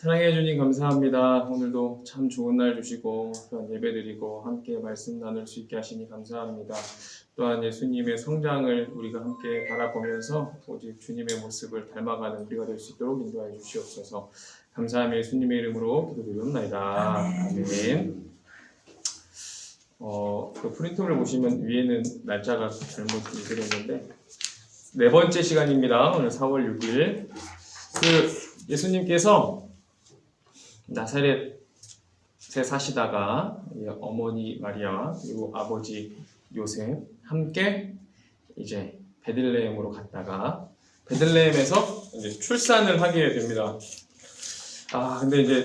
사랑해 주님 감사합니다. 오늘도 참 좋은 날 주시고 또한 예배드리고 함께 말씀 나눌 수 있게 하시니 감사합니다. 또한 예수님의 성장을 우리가 함께 바라보면서 오직 주님의 모습을 닮아가는 우리가 될 수 있도록 인도하여 주시옵소서. 감사하며 예수님의 이름으로 기도드리옵나이다. 아멘. 그 프린트를 보시면 위에는 날짜가 잘못 읽으려 했는데 네 번째 시간입니다. 오늘 4월 6일 예수님께서 나사렛에 사시다가 어머니 마리아와 그리고 아버지 요셉 함께 이제 베들레헴으로 갔다가 베들레헴에서 이제 출산을 하게 됩니다. 근데 이제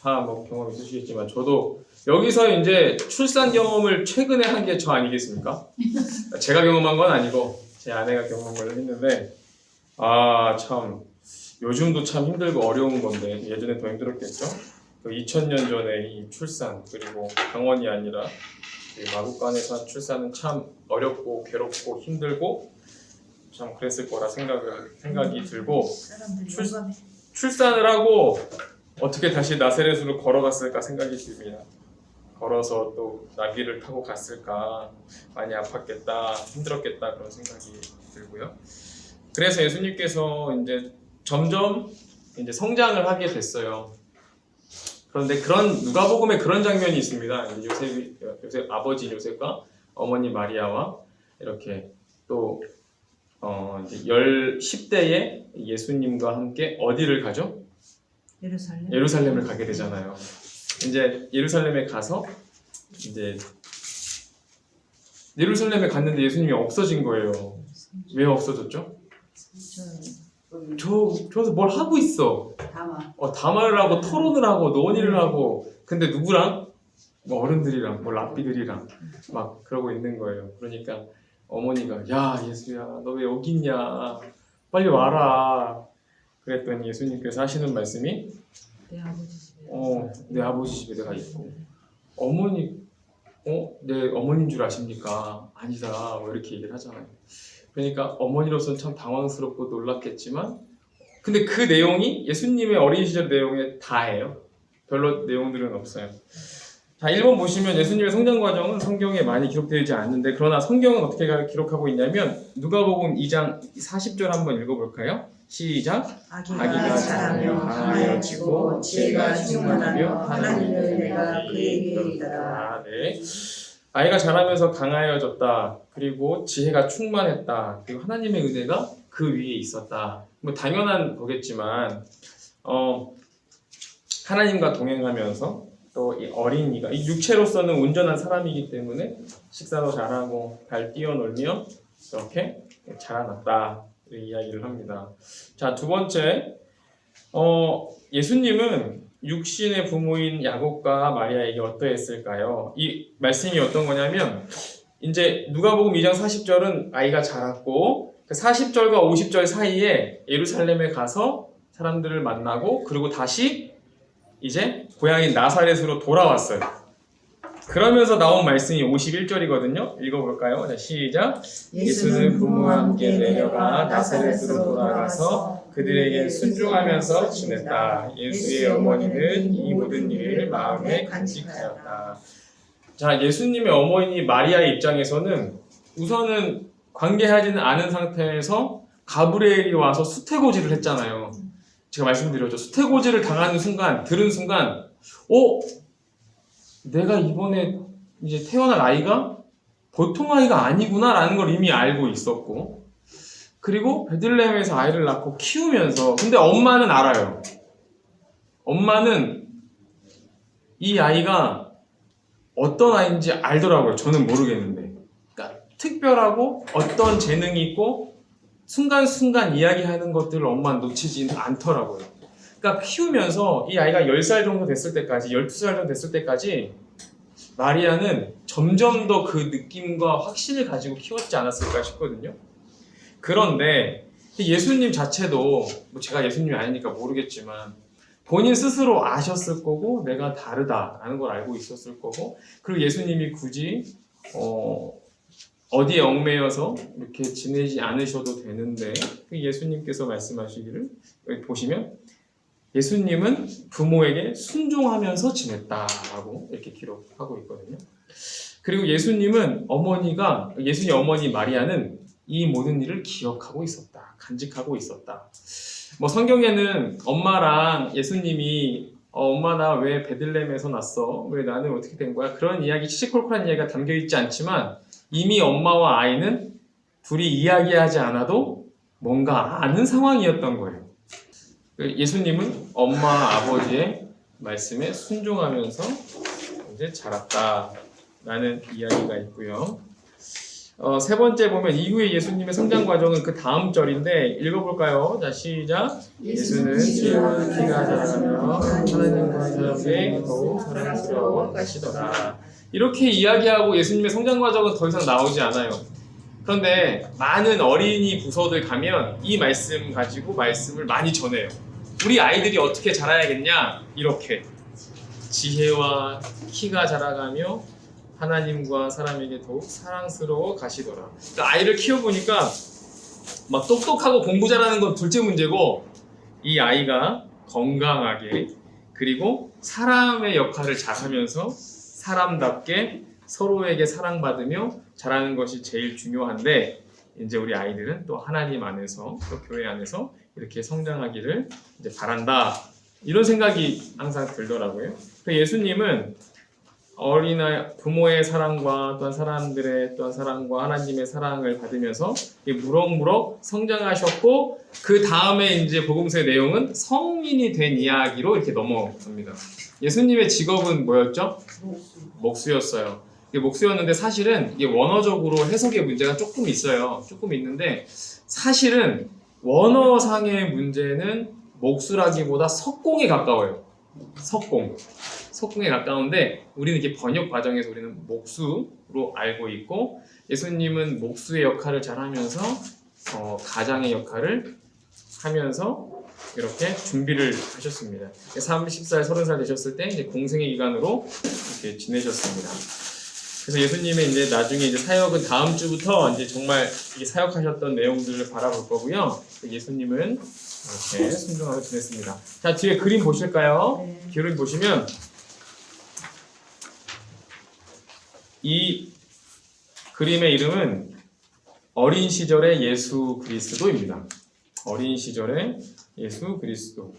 다 뭐 경험 있으시겠지만 저도 여기서 이제 출산 경험을 최근에 한 게 저 아니겠습니까? 제가 경험한 건 아니고 제 아내가 경험한 걸 했는데 참 요즘도 참 힘들고 어려운 건데 예전에 더 힘들었겠죠? 2000년 전에 이 출산 그리고 병원이 아니라 마국간에서 한 출산은 참 어렵고 괴롭고 힘들고 참 그랬을 거라 생각이 들고 출산을 하고 어떻게 다시 나사렛으로 걸어갔을까 생각이 듭니다. 걸어서 또 나귀를 타고 갔을까 많이 아팠겠다 힘들었겠다 그런 생각이 들고요. 그래서 예수님께서 이제 점점 이제 성장을 하게 됐어요. 그런데 누가복음에 그런 장면이 있습니다. 요셉 아버지 요셉과 어머니 마리아와 이렇게 또 이제 10대에 예수님과 함께 어디를 가죠? 예루살렘을 가게 되잖아요. 이제 예루살렘에 가서 이제 예루살렘에 갔는데 예수님이 없어진 거예요. 왜 없어졌죠? 저기서 뭘 하고 있어. 담화를 하고 토론을 하고 논의를 하고 근데 누구랑? 뭐 어른들이랑 뭐 랍비들이랑 막 그러고 있는 거예요. 그러니까 어머니가 야 예수야 너 왜 여기 있냐 빨리 와라 그랬더니 예수님께서 하시는 말씀이 내 아버지 집에 내가 있고 어머니 내 어머니인 줄 아십니까? 아니다 뭐 이렇게 얘기를 하잖아요. 그러니까 어머니로서는 참 당황스럽고 놀랐겠지만 근데 그 내용이 예수님의 어린 시절 내용에 다예요. 별로 내용들은 없어요. 자, 1번 보시면 예수님의 성장 과정은 성경에 많이 기록되어 있지 않는데 그러나 성경은 어떻게 기록하고 있냐면 누가복음 2장 40절 한번 읽어볼까요? 시작! 아기가 자라며 강하여지고 지혜가 충만하며 하나님의 은혜가 그에게 이르더라. 네. 아이가 자라면서 강하여졌다. 그리고 지혜가 충만했다. 그리고 하나님의 은혜가 그 위에 있었다. 뭐 당연한 거겠지만 하나님과 동행하면서 또 이 어린이가 이 육체로서는 온전한 사람이기 때문에 식사도 잘하고 잘 뛰어놀며 이렇게 자라났다. 이야기를 합니다. 자, 두 번째 예수님은 육신의 부모인 야곱과 마리아에게 어떠했을까요? 이 말씀이 어떤 거냐면 이제 누가복음 2장 40절은 아이가 자랐고 40절과 50절 사이에 예루살렘에 가서 사람들을 만나고 그리고 다시 이제 고향인 나사렛으로 돌아왔어요. 그러면서 나온 말씀이 51절이거든요. 읽어볼까요? 자, 시작! 예수는 부모와 함께 내려가 나사렛으로 돌아가서 그들에게 순종하면서 지냈다. 예수의 어머니는 이 모든 일을 마음에 간직하였다. 자, 예수님의 어머니 마리아의 입장에서는 우선은 관계하지는 않은 상태에서 가브리엘이 와서 수태고지를 했잖아요. 제가 말씀드렸죠. 수태고지를 당하는 순간, 들은 순간, 내가 이번에 이제 태어날 아이가 보통 아이가 아니구나라는 걸 이미 알고 있었고, 그리고 베들레헴에서 아이를 낳고 키우면서, 근데 엄마는 알아요. 엄마는 이 아이가 어떤 아이인지 알더라고요. 저는 모르겠는데. 그러니까 특별하고 어떤 재능이 있고 순간순간 이야기하는 것들을 엄마는 놓치지 않더라고요. 그러니까 키우면서 이 아이가 10살 정도 됐을 때까지 12살 정도 됐을 때까지 마리아는 점점 더 그 느낌과 확신을 가지고 키웠지 않았을까 싶거든요. 그런데 예수님 자체도 제가 예수님이 아니니까 모르겠지만 본인 스스로 아셨을 거고 내가 다르다라는 걸 알고 있었을 거고 그리고 예수님이 굳이 어디에 얽매여서 이렇게 지내지 않으셔도 되는데 예수님께서 말씀하시기를 여기 보시면 예수님은 부모에게 순종하면서 지냈다라고 이렇게 기록하고 있거든요. 그리고 예수님은 예수님 어머니 마리아는 이 모든 일을 기억하고 있었다. 간직하고 있었다. 뭐 성경에는 엄마랑 예수님이 엄마 나 왜 베들레헴에서 났어? 왜 나는 어떻게 된 거야? 그런 이야기, 시시콜콜한 이야기가 담겨 있지 않지만 이미 엄마와 아이는 둘이 이야기하지 않아도 뭔가 아는 상황이었던 거예요. 예수님은 엄마 아버지의 말씀에 순종하면서 이제 자랐다라는 이야기가 있고요. 세 번째 보면 이후에 예수님의 성장 과정은 그 다음 절인데 읽어볼까요? 자, 시작. 예수는 지혜와 키가 자라며 하나님과 사람에게 더욱 사랑스러워 가시더라. 이렇게 이야기하고 예수님의 성장 과정은 더 이상 나오지 않아요. 그런데 많은 어린이 부서들 가면 이 말씀 가지고 말씀을 많이 전해요. 우리 아이들이 어떻게 자라야겠냐? 이렇게 지혜와 키가 자라가며 하나님과 사람에게 더욱 사랑스러워 가시더라. 그러니까 아이를 키워보니까 막 똑똑하고 공부 잘하는 건 둘째 문제고 이 아이가 건강하게 그리고 사람의 역할을 잘하면서 사람답게 서로에게 사랑받으며 자라는 것이 제일 중요한데 이제 우리 아이들은 또 하나님 안에서 또 교회 안에서 이렇게 성장하기를 이제 바란다. 이런 생각이 항상 들더라고요. 예수님은 어린아이 부모의 사랑과 또한 사람들의 또한 사랑과 하나님의 사랑을 받으면서 무럭무럭 성장하셨고 그 다음에 이제 복음서의 내용은 성인이 된 이야기로 이렇게 넘어갑니다. 예수님의 직업은 뭐였죠? 목수였어요. 목수였는데 사실은 이게 원어적으로 해석의 문제가 조금 있어요. 조금 있는데 사실은 원어상의 문제는 목수라기보다 석공에 가까워요. 석공에 가까운데 우리는 이렇게 번역 과정에서 우리는 목수로 알고 있고 예수님은 목수의 역할을 잘 하면서 가장의 역할을 하면서 이렇게 준비를 하셨습니다. 30살, 30살 되셨을 때 이제 공생의 기간으로 이렇게 지내셨습니다. 그래서 예수님의 이제 나중에 이제 사역은 다음 주부터 이제 정말 이 사역하셨던 내용들을 바라볼 거고요. 예수님은 이렇게 순종하고 지냈습니다. 자, 뒤에 그림 보실까요? 네. 그림 보시면 이 그림의 이름은 어린 시절의 예수 그리스도입니다. 어린 시절의 예수 그리스도.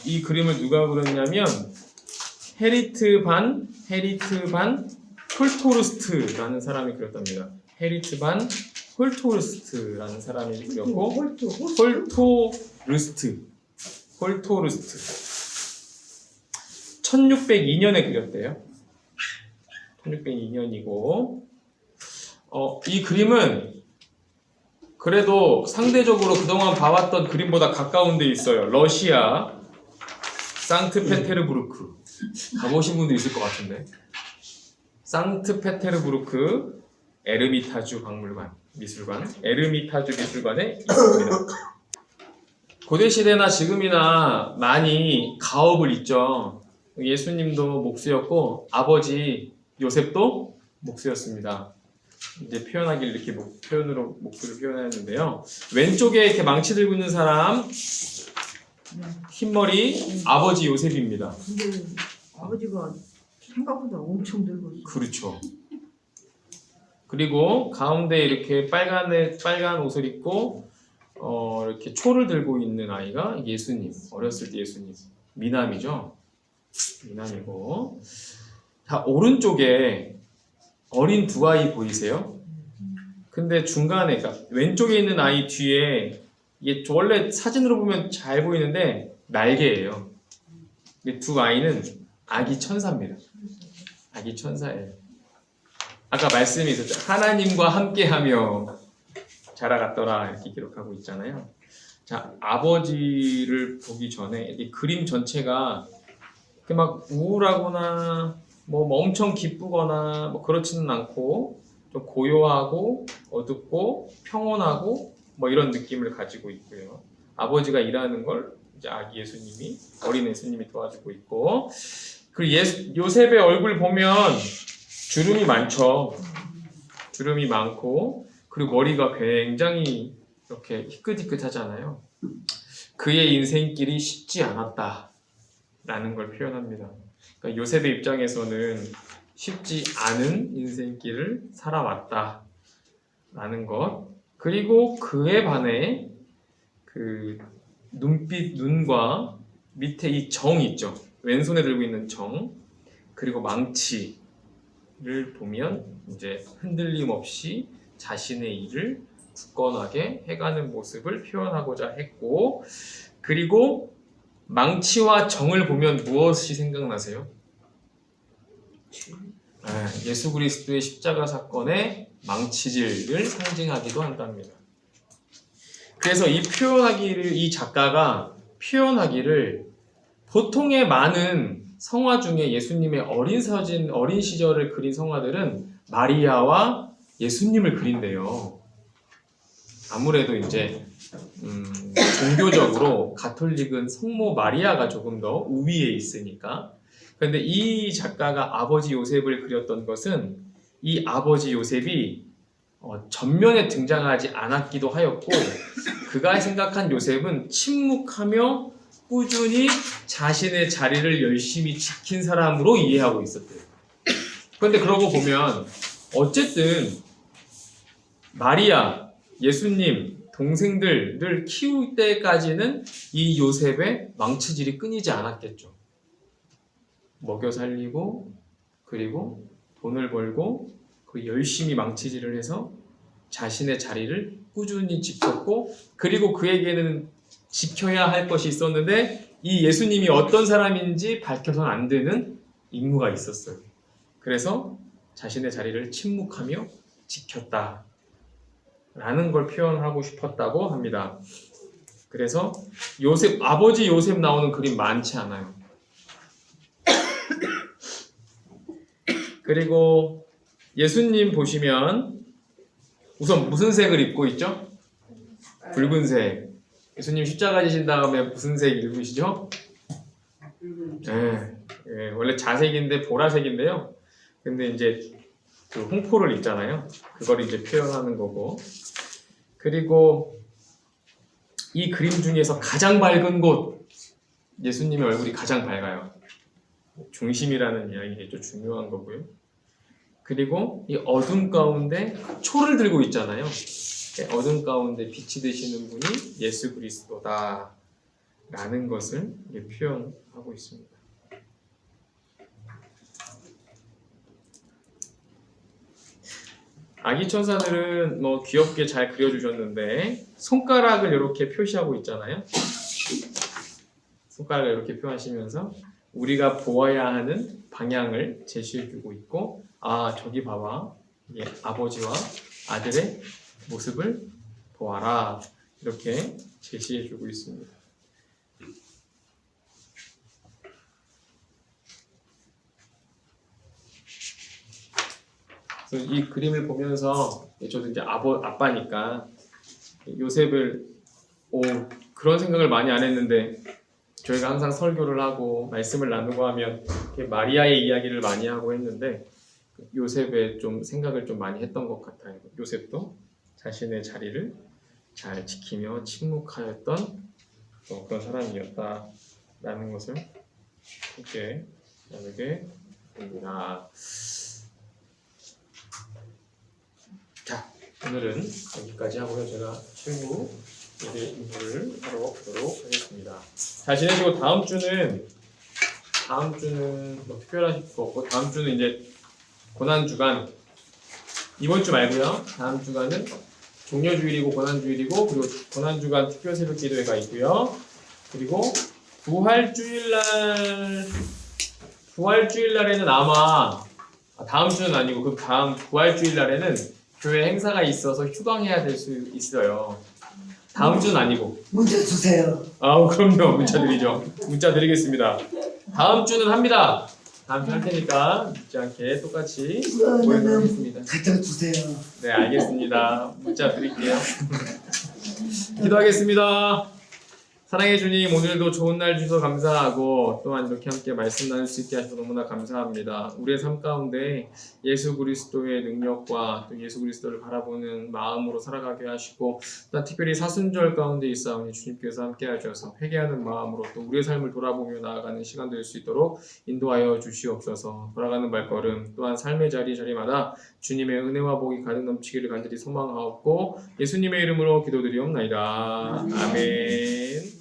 이 그림을 누가 그렸냐면 헤리트 반 홀토르스트라는 사람이 그렸답니다. 헤리트 반 홀토르스트라는 사람이 그렸고 홀토르스트 1602년에 그렸대요. 1602년이고 이 그림은 그래도 상대적으로 그동안 봐왔던 그림보다 가까운 데 있어요. 러시아 상트페테르부르크 가보신 분도 있을 것 같은데 상트페테르부르크 에르미타주 미술관 에르미타주 미술관에 있습니다. 고대시대나 지금이나 많이 가업을 잊죠. 예수님도 목수였고 아버지 요셉도 목수였습니다. 이제 표현하길 이렇게 표현으로 목수를 표현했는데요. 왼쪽에 이렇게 망치 들고 있는 사람 흰머리 아버지 요셉입니다. 근데 아버지가 생각보다 엄청 늙었어. 그렇죠. 그리고 가운데 이렇게 빨간 옷을 입고 이렇게 초를 들고 있는 아이가 예수님, 어렸을 때 예수님 미남이죠. 미남이고 자 오른쪽에 어린 두 아이 보이세요? 근데 중간에 그러니까 왼쪽에 있는 아이 뒤에 이게 원래 사진으로 보면 잘 보이는데 날개예요. 이 두 아이는 아기 천사입니다. 아기 천사예요. 아까 말씀이 있었죠. 하나님과 함께하며 자라갔더라 이렇게 기록하고 있잖아요. 자 아버지를 보기 전에 이 그림 전체가 이렇게 막 우울하거나 뭐 엄청 기쁘거나 뭐 그렇지는 않고 좀 고요하고 어둡고 평온하고 뭐 이런 느낌을 가지고 있고요. 아버지가 일하는 걸 이제 아기 예수님이 어린 예수님이 도와주고 있고 그리고 요셉의 얼굴 보면 주름이 많죠. 주름이 많고 그리고 머리가 굉장히 이렇게 희끗희끗하잖아요. 그의 인생길이 쉽지 않았다라는 걸 표현합니다. 그러니까 요셉의 입장에서는 쉽지 않은 인생길을 살아왔다라는 것, 그리고 그에 반해 그 눈과 밑에 이 정 있죠. 왼손에 들고 있는 정, 그리고 망치를 보면 이제 흔들림 없이 자신의 일을 굳건하게 해가는 모습을 표현하고자 했고, 그리고 망치와 정을 보면 무엇이 생각나세요? 예수 그리스도의 십자가 사건의 망치질을 상징하기도 한답니다. 그래서 이 작가가 표현하기를 보통의 많은 성화 중에 예수님의 어린 시절을 그린 성화들은 마리아와 예수님을 그린대요. 아무래도 이제 종교적으로 가톨릭은 성모 마리아가 조금 더 우위에 있으니까. 그런데 이 작가가 아버지 요셉을 그렸던 것은 이 아버지 요셉이 전면에 등장하지 않았기도 하였고, 그가 생각한 요셉은 침묵하며 꾸준히 자신의 자리를 열심히 지킨 사람으로 이해하고 있었대요. 그런데 그러고 보면 어쨌든 마리아, 예수님, 동생들을 키울 때까지는 이 요셉의 망치질이 끊이지 않았겠죠. 먹여 살리고, 그리고 돈을 벌고, 그 열심히 망치질을 해서 자신의 자리를 꾸준히 지켰고, 그리고 그에게는 지켜야 할 것이 있었는데 이 예수님이 어떤 사람인지 밝혀서는 안 되는 임무가 있었어요. 그래서 자신의 자리를 침묵하며 지켰다 라는 걸 표현하고 싶었다고 합니다. 그래서 아버지 요셉 나오는 그림 많지 않아요. 그리고 예수님 보시면 우선 무슨 색을 입고 있죠? 붉은색. 예수님 십자가 지신 다음에 무슨 색 입으시죠? 원래 자색인데 보라색인데요. 근데 이제 그 홍포를 입잖아요. 그걸 이제 표현하는 거고. 그리고 이 그림 중에서 가장 밝은 곳, 예수님의 얼굴이 가장 밝아요. 중심이라는 이야기가 중요한 거고요. 그리고 이 어둠 가운데 초를 들고 있잖아요. 어둠 가운데 빛이 되시는 분이 예수 그리스도다 라는 것을 표현하고 있습니다. 아기 천사들은 뭐 귀엽게 잘 그려주셨는데 손가락을 이렇게 표시하고 있잖아요. 손가락을 이렇게 표하시면서 우리가 보아야 하는 방향을 제시해주고 있고, 저기 봐봐, 이게 아버지와 아들의 모습을 보아라, 이렇게 제시해주고 있습니다. 그래서 이 그림을 보면서 저도 이제 아빠니까 요셉을 그런 생각을 많이 안 했는데, 저희가 항상 설교를 하고 말씀을 나누고 하면 마리아의 이야기를 많이 하고 했는데 요셉의 좀 생각을 좀 많이 했던 것 같아요. 요셉도 자신의 자리를 잘 지키며 침묵하였던 그런 사람이었다라는 것을 함께 나누게 됩니다. 자, 오늘은 여기까지 하고요. 제가 친구 인물을 하러 가도록 하겠습니다. 잘 지내시고 다음 주는 뭐 특별하실 거 없고, 다음 주는 이제 고난주간, 이번 주 말고요. 다음 주간은 종려주일이고 고난주일이고, 그리고 고난주간 특별 새벽 기도회가 있고요. 그리고 부활주일날에는 아마 다음 주는 아니고 그 다음 부활주일날에는 교회 행사가 있어서 휴강해야 될 수 있어요. 다음 주는 아니고. 문자 주세요. 그럼요. 문자 드리죠. 문자 드리겠습니다. 다음 주는 합니다. 다음 주 할 테니까 잊지 않게 똑같이 모여서 하겠습니다. 갖다 주세요. 네, 알겠습니다. 문자 드릴게요. 기도하겠습니다. 사랑해 주님, 오늘도 좋은 날 주셔서 감사하고 또한 이렇게 함께 말씀 나눌 수 있게 하셔서 너무나 감사합니다. 우리의 삶 가운데 예수 그리스도의 능력과 또 예수 그리스도를 바라보는 마음으로 살아가게 하시고 또 특별히 사순절 가운데 있사오니 주님께서 함께 하셔서 회개하는 마음으로 또 우리의 삶을 돌아보며 나아가는 시간 될 수 있도록 인도하여 주시옵소서. 돌아가는 발걸음 또한 삶의 자리마다 주님의 은혜와 복이 가득 넘치기를 간절히 소망하옵고 예수님의 이름으로 기도드리옵나이다. 아멘.